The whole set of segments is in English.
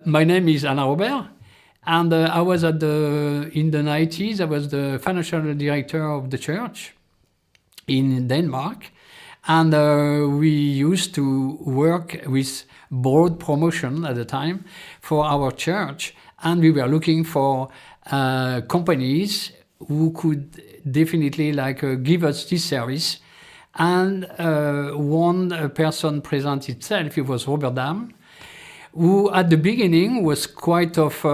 My name is Alain Robert, and I was in the 90s, I was the financial director of the church in Denmark. And we used to work with board promotion at the time for our church. And we were looking for companies who could definitely give us this service. And one person presented itself. It was Robert Dam, who at the beginning was quite of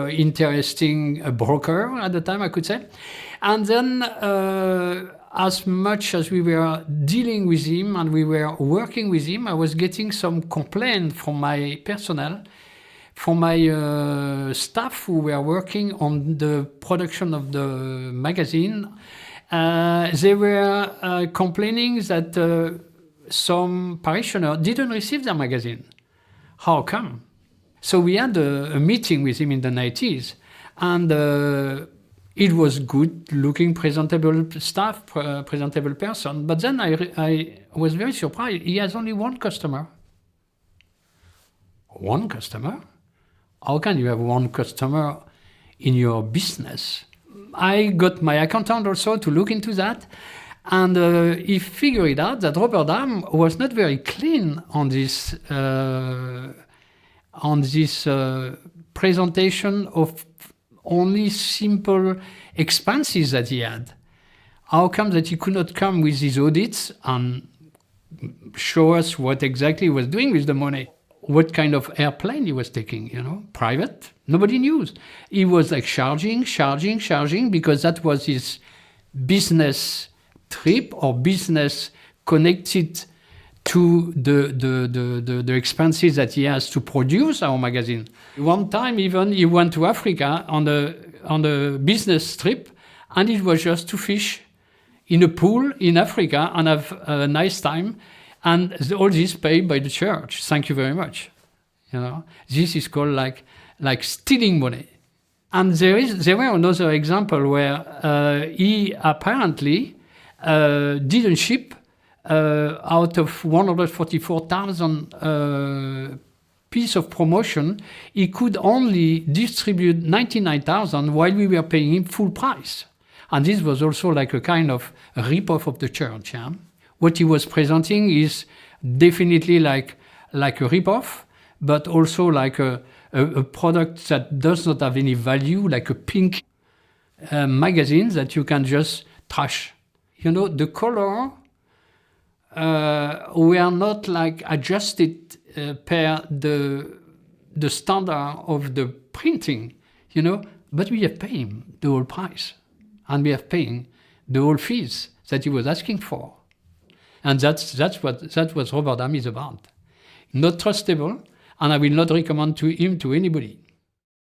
interesting broker at the time, I could say. And then as much as we were dealing with him and we were working with him, I was getting some complaint from my personnel, from my staff who were working on the production of the magazine. They were complaining that some parishioners didn't receive their magazine. How come? So we had a meeting with him in the 90s, and it was good-looking, presentable staff, presentable person. But then I was very surprised. He has only one customer. One customer? How can you have one customer in your business? I got my accountant also to look into that, and he figured out that Robert Dam was not very clean on this presentation of only simple expenses that he had. How come that he could not come with his audits and show us what exactly he was doing with the money? What kind of airplane he was taking, private? Nobody knew. He was charging, because that was his business trip or business connected to the expenses that he has to produce our magazine. One time even he went to Africa on a business trip, and it was just to fish in a pool in Africa and have a nice time, and all this paid by the church. Thank you very much. This is called like stealing money. And there were another example where he apparently didn't ship out of 144,000 piece of promotion. He could only distribute 99,000 while we were paying him full price. And this was also like a kind of rip-off of the church. Yeah? What he was presenting is definitely like a rip-off, but also like a product that does not have any value, like a pink magazine that you can just trash. The color were not adjusted per the standard of the printing, but we have paid the whole price, and we have paid the whole fees that he was asking for. And that's what Robert Dam is about. Not trustable, and I will not recommend him to anybody.